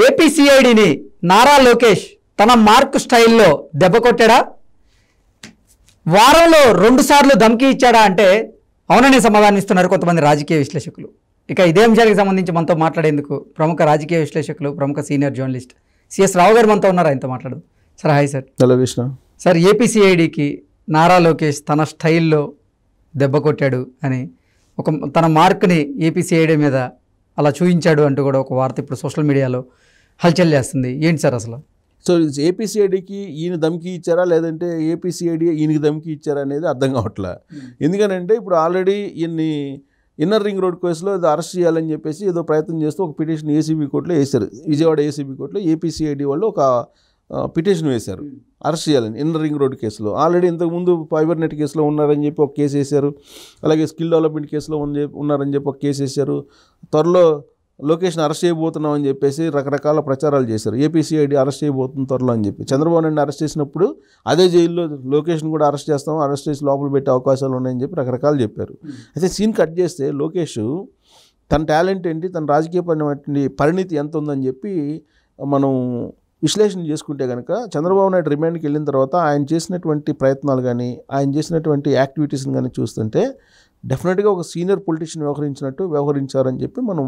ఏపీసీఐడిని నారా లోకేష్ తన మార్క్ స్టైల్లో దెబ్బ కొట్టాడా? వారంలో 2 సార్లు ధమ్కీ ఇచ్చాడా అంటే అవుననే సమాధానం ఇస్తున్నారు కొంతమంది రాజకీయ విశ్లేషకులు. ఇక ఇదే అంశానికి సంబంధించి మనతో మాట్లాడేందుకు ప్రముఖ రాజకీయ విశ్లేషకులు, ప్రముఖ సీనియర్ జర్నలిస్ట్ సిఎస్ రావు గారు మనతో ఉన్నారు. ఆయనతో మాట్లాడదు. Sir hi sir. Hello Krishna. Sir, ఏపీసీఐడికి నారా లోకేష్ తన స్టైల్లో దెబ్బ కొట్టాడు అని తన మార్క్ని ఏపీసీఐడి మీద అలా చూపించాడు అంటూ కూడా ఒక వార్త ఇప్పుడు సోషల్ మీడియాలో హల్చల్ చేస్తుంది. ఏంటి సార్ అసలు? సో ఏపీసీఐడికి ఈయన ధమ్కీ ఇచ్చారా లేదంటే ఏపీసీఐడి ఈయనకి ధమ్కీ ఇచ్చారా అనేది అర్థం కావట్లే. ఎందుకనంటే ఇప్పుడు ఆల్రెడీ ఈయన్ని ఇన్నర్ రింగ్ రోడ్ కేసులో ఏదో అరెస్ట్ చేయాలని చెప్పేసి ఏదో ప్రయత్నం చేస్తూ ఒక పిటిషన్ ఏసీబీ కోర్టులో వేశారు. విజయవాడ ఏసీబీ కోర్టులో ఏపీసీఐడి వాళ్ళు ఒక పిటిషన్ వేశారు అరెస్ట్ చేయాలని ఇన్నర్ రింగ్ రోడ్ కేసులో. ఆల్రెడీ ఇంతకుముందు ఫైబర్ నెట్ కేసులో ఉన్నారని చెప్పి ఒక కేసు వేశారు. అలాగే స్కిల్ డెవలప్మెంట్ కేసులో ఉన్నారని చెప్పి ఒక కేసు వేశారు. త్వరలో లొకేషన్ అరెస్ట్ చేయబోతున్నాం అని చెప్పేసి రకరకాల ప్రచారాలు చేశారు. ఏపీసీఐడి అరెస్ట్ చేయబోతుంది త్వరలో అని చెప్పి. చంద్రబాబు నాయుడు అరెస్ట్ చేసినప్పుడు అదే జైల్లో లొకేషన్ కూడా అరెస్ట్ చేస్తాం, అరెస్ట్ చేసి లోపల పెట్టే అవకాశాలు ఉన్నాయని చెప్పి రకరకాలు చెప్పారు. అయితే సీన్ కట్ చేస్తే లోకేష్ తన టాలెంట్ ఏంటి, తన రాజకీయ పరిణితి ఎంత ఉందని చెప్పి మనం విశ్లేషణ చేసుకుంటే కనుక చంద్రబాబు నాయుడు రిమాండ్కి వెళ్ళిన తర్వాత ఆయన చేసినటువంటి ప్రయత్నాలు కానీ ఆయన చేసినటువంటి యాక్టివిటీస్ని కానీ చూస్తుంటే డెఫినెట్గా ఒక సీనియర్ పొలిటీషియన్ వ్యవహరించారని చెప్పి మనం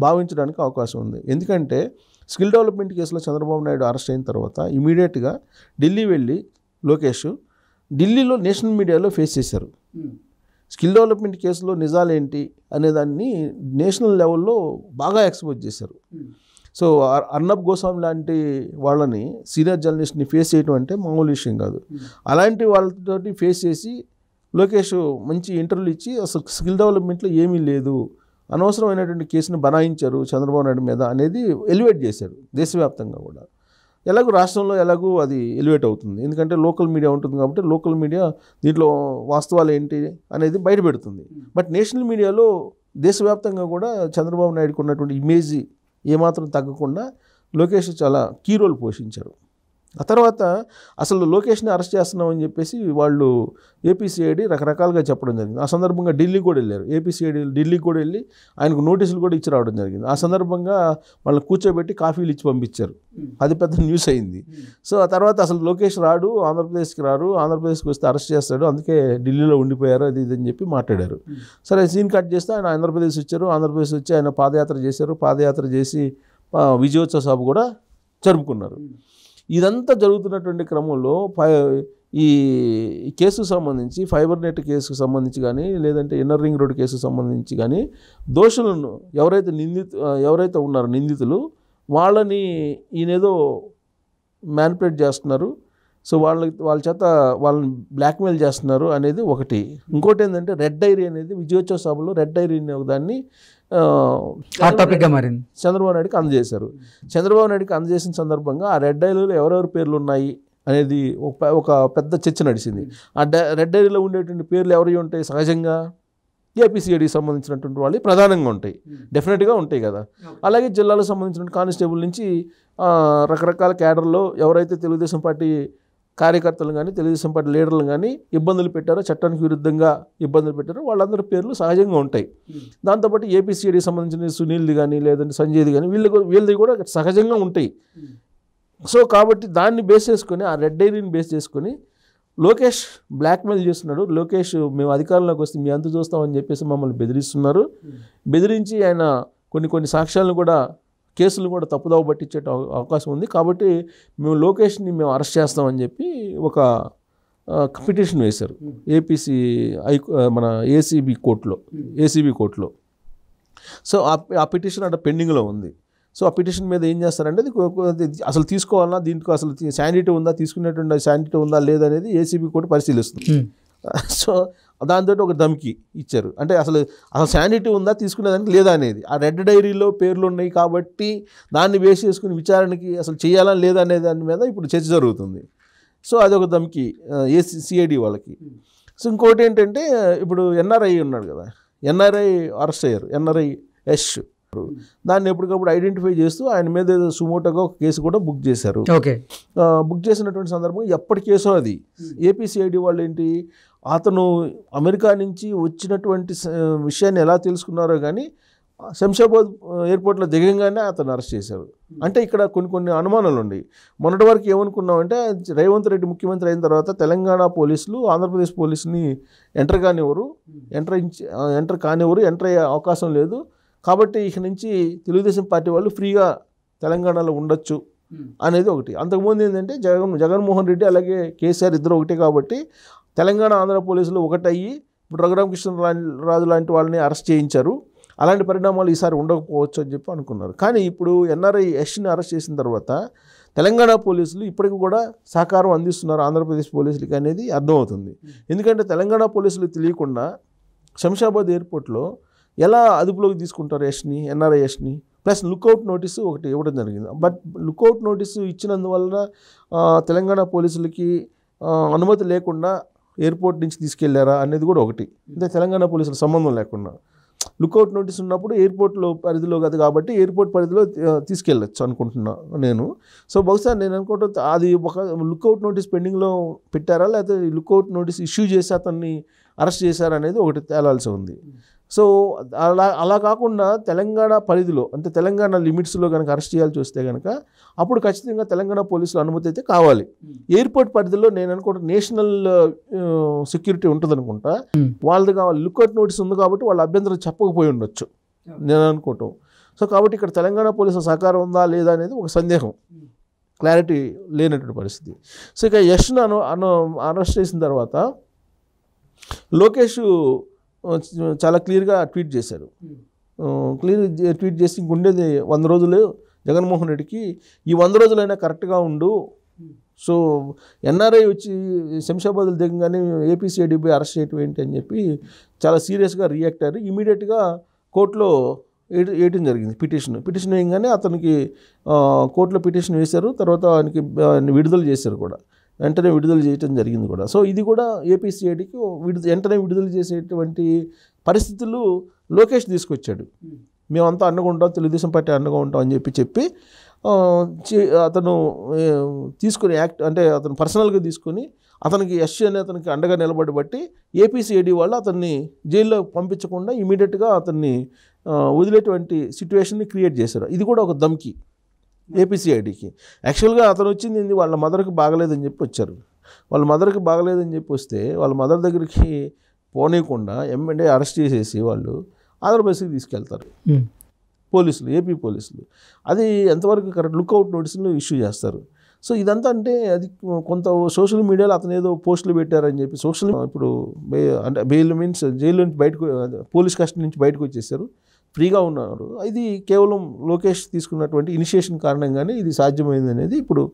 భావించడానికి అవకాశం ఉంది. ఎందుకంటే స్కిల్ డెవలప్మెంట్ కేసులో చంద్రబాబు నాయుడు అరెస్ట్ అయిన తర్వాత ఇమీడియట్గా ఢిల్లీ వెళ్ళి లోకేష్ ఢిల్లీలో నేషనల్ మీడియాలో ఫేస్ చేశారు. స్కిల్ డెవలప్మెంట్ కేసులో నిజాలేంటి అనేదాన్ని నేషనల్ లెవెల్లో బాగా ఎక్స్పోజ్ చేశారు. సో అర్నబ్ గోస్వామి లాంటి వాళ్ళని సీనియర్ జర్నలిస్ట్ని ఫేస్ చేయడం అంటే మామూలు విషయం కాదు. అలాంటి వాళ్ళతోటి ఫేస్ చేసి లోకేష్ మంచి ఇంటర్వ్యూలు ఇచ్చి అసలు స్కిల్ డెవలప్మెంట్లో ఏమీ లేదు, అనవసరమైనటువంటి కేసును బనాయించారు చంద్రబాబు నాయుడు మీద అనేది ఎలివేట్ చేశారు దేశవ్యాప్తంగా కూడా. ఎలాగో రాష్ట్రంలో ఎలాగో అది ఎలివేట్ అవుతుంది, ఎందుకంటే లోకల్ మీడియా ఉంటుంది కాబట్టి లోకల్ మీడియా దీంట్లో వాస్తవాలు ఏంటి అనేది బయటపెడుతుంది. బట్ నేషనల్ మీడియాలో దేశవ్యాప్తంగా కూడా చంద్రబాబు నాయుడుకు ఉన్నటువంటి ఇమేజ్ ఏమాత్రం తగ్గకుండా లోకేష్ చాలా కీ రోల్ పోషించారు. ఆ తర్వాత అసలు లోకేష్ని అరెస్ట్ చేస్తున్నామని చెప్పేసి వాళ్ళు ఏపీసీఐడి రకరకాలుగా చెప్పడం జరిగింది. ఆ సందర్భంగా ఢిల్లీకి కూడా వెళ్ళారు. ఏపీసీఐడి ఢిల్లీకి కూడా వెళ్ళి ఆయనకు నోటీసులు కూడా ఇచ్చి రావడం జరిగింది. ఆ సందర్భంగా వాళ్ళని కూర్చోబెట్టి కాఫీలు ఇచ్చి పంపించారు. అది పెద్ద న్యూస్ అయింది. సో ఆ తర్వాత అసలు లోకేష్ రాడు, ఆంధ్రప్రదేశ్కి రారు, ఆంధ్రప్రదేశ్కి వస్తే అరెస్ట్ చేస్తాడు, అందుకే ఢిల్లీలో ఉండిపోయారు అది ఇది అని చెప్పి మాట్లాడారు. సరే, సీన్ కట్ చేస్తే ఆయన ఆంధ్రప్రదేశ్ వచ్చారు. ఆంధ్రప్రదేశ్ వచ్చి ఆయన పాదయాత్ర చేశారు. పాదయాత్ర చేసి విజయోత్సవ సభ కూడా జరుపుకున్నారు. ఇదంతా జరుగుతున్నటువంటి క్రమంలో ఈ కేసుకు సంబంధించి ఫైబర్ నెట్ కేసుకు సంబంధించి కానీ లేదంటే ఇన్నర్ రింగ్ రోడ్ కేసుకు సంబంధించి కానీ దోషులను ఎవరైతే ఉన్నారో నిందితులు వాళ్ళని ఈయనేదో మ్యానిపులేట్ చేస్తున్నారు, సో వాళ్ళ చేత వాళ్ళని బ్లాక్మెయిల్ చేస్తున్నారు అనేది ఒకటి. ఇంకోటి ఏంటంటే రెడ్ డైరీ అనేది విజయోత్సవ సభలో రెడ్ డైరీ అనే దాన్ని టాపిక్గా మారింది. చంద్రబాబు నాయుడుకి అందజేశారు. చంద్రబాబు నాయుడుకి అందజేసిన సందర్భంగా ఆ రెడ్ డైరీలో ఎవరెవరి పేర్లు ఉన్నాయి అనేది ఒక పెద్ద చర్చ నడిచింది. ఆ రెడ్ డైరీలో ఉండేటువంటి పేర్లు ఎవరి ఉంటాయి? సహజంగా ఏపీసీఐడికి సంబంధించినటువంటి వాళ్ళు ప్రధానంగా ఉంటాయి, డెఫినెట్గా ఉంటాయి కదా. అలాగే జిల్లాలకు సంబంధించిన కానిస్టేబుల్ నుంచి రకరకాల క్యాడర్లో ఎవరైతే తెలుగుదేశం పార్టీ కార్యకర్తలు కానీ తెలుగుదేశం పార్టీ లీడర్లు కానీ ఇబ్బందులు పెట్టారో, చట్టానికి విరుద్ధంగా ఇబ్బందులు పెట్టారో వాళ్ళందరి పేర్లు సహజంగా ఉంటాయి. దాంతోపాటు ఏపీసీఐడికి సంబంధించిన సునీల్ది కానీ లేదంటే సంజయ్ది కానీ వీళ్ళది కూడా సహజంగా ఉంటాయి. సో కాబట్టి దాన్ని బేస్ చేసుకొని, ఆ రెడ్ డైరీని బేస్ చేసుకొని లోకేష్ బ్లాక్మెయిల్ చేస్తున్నాడు. లోకేష్ మేము అధికారంలోకి వస్తే మీ అంత చూస్తామని చెప్పేసి మమ్మల్ని బెదిరిస్తున్నారు. బెదిరించి ఆయన కొన్ని సాక్ష్యాలను కూడా కేసులు కూడా తప్పుదావ పట్టించే అవకాశం ఉంది. కాబట్టి మేము లోకేష్ని అరెస్ట్ చేస్తామని చెప్పి ఒక పిటిషన్ వేశారు మన ఏసీబీ కోర్టులో. సో ఆ పిటిషన్ అంటే పెండింగ్లో ఉంది. సో ఆ పిటిషన్ మీద ఏం చేస్తారంటే అసలు తీసుకోవాలన్నా, దీంట్లో అసలు శానిటీ ఉందా, తీసుకునేటువంటి శానిటీ ఉందా లేదనేది ఏసీబీ కోర్టు పరిశీలిస్తుంది. సో దాంతో ఒక ధమ్కీ ఇచ్చారు. అంటే అసలు శానిటీ ఉందా, తీసుకునేదానికి లేదా అనేది. ఆ రెడ్ డైరీలో పేర్లు ఉన్నాయి కాబట్టి దాన్ని బేస్ చేసుకుని విచారణకి అసలు చేయాలా లేదా అనే దాని మీద ఇప్పుడు చర్చ జరుగుతుంది. సో అదొక ధమ్కీ సిఐడి వాళ్ళకి. సో ఇంకోటి ఏంటంటే ఇప్పుడు ఎన్ఆర్ఐ ఉన్నాడు కదా, ఎన్ఆర్ఐ అరెస్ట్ అయ్యారు. ఎన్ఆర్ఐ యష్ దాన్ని ఎప్పటికప్పుడు ఐడెంటిఫై చేస్తూ ఆయన మీద సుమోటోగా ఒక కేసు కూడా బుక్ చేశారు. బుక్ చేసినటువంటి సందర్భంగా ఎప్పటి కేసో అది. ఏపీసీఐడి వాళ్ళు ఏంటి, అతను అమెరికా నుంచి వచ్చినటువంటి విషయాన్ని ఎలా తెలుసుకున్నారో కానీ శంషాబాద్ ఎయిర్పోర్ట్లో దిగంగానే అతను అరెస్ట్ చేశారు. అంటే ఇక్కడ కొన్ని అనుమానాలు ఉన్నాయి. మొన్నటి వరకు ఏమనుకున్నామంటే రేవంత్ రెడ్డి ముఖ్యమంత్రి అయిన తర్వాత తెలంగాణ పోలీసులు ఆంధ్రప్రదేశ్ పోలీసుని ఎంటర్ కానివ్వరు, ఎంటర్ అయ్యే అవకాశం లేదు, కాబట్టి ఇక నుంచి తెలుగుదేశం పార్టీ వాళ్ళు ఫ్రీగా తెలంగాణలో ఉండొచ్చు అనేది ఒకటి. అంతకుముందు ఏంటంటే జగన్మోహన్ రెడ్డి అలాగే కేసీఆర్ ఇద్దరు ఒకటే కాబట్టి తెలంగాణ ఆంధ్ర పోలీసులు ఒకటయ్యి ఇప్పుడు రఘురామకృష్ణరాజు లాంటి వాళ్ళని అరెస్ట్ చేయించారు. అలాంటి పరిణామాలు ఈసారి ఉండకపోవచ్చు అని చెప్పి అనుకున్నారు. కానీ ఇప్పుడు ఎన్ఆర్ఐ యష్ని అరెస్ట్ చేసిన తర్వాత తెలంగాణ పోలీసులు ఇప్పటికి కూడా సహకారం అందిస్తున్నారు ఆంధ్రప్రదేశ్ పోలీసులకి అనేది అర్థమవుతుంది. ఎందుకంటే తెలంగాణ పోలీసులు తెలియకుండా శంషాబాద్ ఎయిర్పోర్ట్లో ఎలా అదుపులోకి తీసుకుంటారు ఎన్ఆర్ఐ యష్ని. ప్లస్ లుకౌట్ నోటీసు ఒకటి ఇవ్వడం జరిగింది. బట్ లుకౌట్ నోటీసు ఇచ్చినందువలన తెలంగాణ పోలీసులకి అనుమతి లేకుండా ఎయిర్పోర్ట్ నుంచి తీసుకెళ్లారా అనేది కూడా ఒకటి. అంటే తెలంగాణ పోలీసుల సంబంధం లేకుండా లుకౌట్ నోటీస్ ఉన్నప్పుడు ఎయిర్పోర్ట్లో పరిధిలో కాదు కాబట్టి ఎయిర్పోర్ట్ పరిధిలో తీసుకెళ్ళచ్చు అనుకుంటున్నా నేను. సో బహుశా నేను అనుకుంటా అది ఒక లుకౌట్ నోటీస్ పెండింగ్లో పెట్టారా లేకపోతే లుకౌట్ నోటీస్ ఇష్యూ చేసి అతన్ని అరెస్ట్ చేశారా అనేది ఒకటి తేలాల్సి ఉంది. సో అలా కాకుండా తెలంగాణ పరిధిలో అంటే తెలంగాణ లిమిట్స్లో కనుక అరెస్ట్ చేయాల్సి వస్తే కనుక అప్పుడు ఖచ్చితంగా తెలంగాణ పోలీసుల అనుమతి అయితే కావాలి. ఎయిర్పోర్ట్ పరిధిలో నేను అనుకుంటా నేషనల్ సెక్యూరిటీ ఉంటుంది అనుకుంటా, వాళ్ళది కావాలి. లుకౌట్ నోటీస్ ఉంది కాబట్టి వాళ్ళ అభ్యంతరం చెప్పకపోయి ఉండొచ్చు నేను అనుకోవటం. సో కాబట్టి ఇక్కడ తెలంగాణ పోలీసుల సహకారం ఉందా లేదా అనేది ఒక సందేహం, క్లారిటీ లేనటువంటి పరిస్థితి. సో ఇక యష్ను అరెస్ట్ చేసిన తర్వాత లోకేష్ చాలా క్లియర్గా ట్వీట్ చేశారు. ట్వీట్ చేసి ఇంకుండేది 100 రోజులు జగన్మోహన్ రెడ్డికి, ఈ 100 రోజులైనా కరెక్ట్గా ఉండు. సో ఎన్ఆర్ఐ వచ్చి శంషాబాద్లో దిగంగానే ఏపీసీఐడీపై అరెస్ట్ చేయటం ఏంటి అని చెప్పి చాలా సీరియస్గా రియాక్ట్ అయ్యారు. ఇమీడియట్గా కోర్టులో వేయటం జరిగింది పిటిషన్ వేయగానే అతనికి కోర్టులో పిటిషన్ వేశారు. తర్వాత ఆయనకి విడుదల చేశారు కూడా, వెంటనే విడుదల చేయటం జరిగింది కూడా. సో ఇది కూడా ఏపీసీఐడికి వెంటనే విడుదల చేసేటువంటి పరిస్థితులు లోకేష్ తీసుకొచ్చాడు. మేమంతా అండగా ఉంటాం, తెలుగుదేశం పార్టీ అండగా ఉంటాం అని చెప్పి అతను తీసుకుని అంటే అతను పర్సనల్గా తీసుకొని అతనికి యష్ అనే అతనికి అండగా నిలబడి బట్టి ఏపీసీఐడి వాళ్ళు అతన్ని జైల్లో పంపించకుండా ఇమీడియట్గా అతన్ని వదిలేటువంటి సిచ్యువేషన్ని క్రియేట్ చేశారు. ఇది కూడా ఒక ధమ్కి ఏపీసీఐడికి. యాక్చువల్గా అతను వచ్చింది వాళ్ళ మదర్కి బాగలేదని చెప్పి వచ్చారు. వాళ్ళ మదర్కి బాగలేదని చెప్పి వస్తే వాళ్ళ మదర్ దగ్గరికి పోనీయకుండా ఎమ్మెల్యే అరెస్ట్ చేసేసి వాళ్ళు ఆంధ్రప్రదేశ్కి తీసుకెళ్తారు పోలీసులు, ఏపీ పోలీసులు. అది ఎంతవరకు కరెక్ట్? లుకౌట్ నోటీసులు ఇష్యూ చేస్తారు. సో ఇదంతా అంటే అది కొంత సోషల్ మీడియాలో అతను ఏదో పోస్టులు పెట్టారని చెప్పి ఇప్పుడు అంటే బెయిల్ మీన్స్ జైలు నుంచి బయటకు, పోలీస్ కస్టడీ నుంచి బయటకు వచ్చేసారు, ఫ్రీగా ఉన్నారు. ఇది కేవలం లోకేష్ తీసుకున్నటువంటి ఇనిషియేషన్ కారణంగానే ఇది సాధ్యమైంది అనేది ఇప్పుడు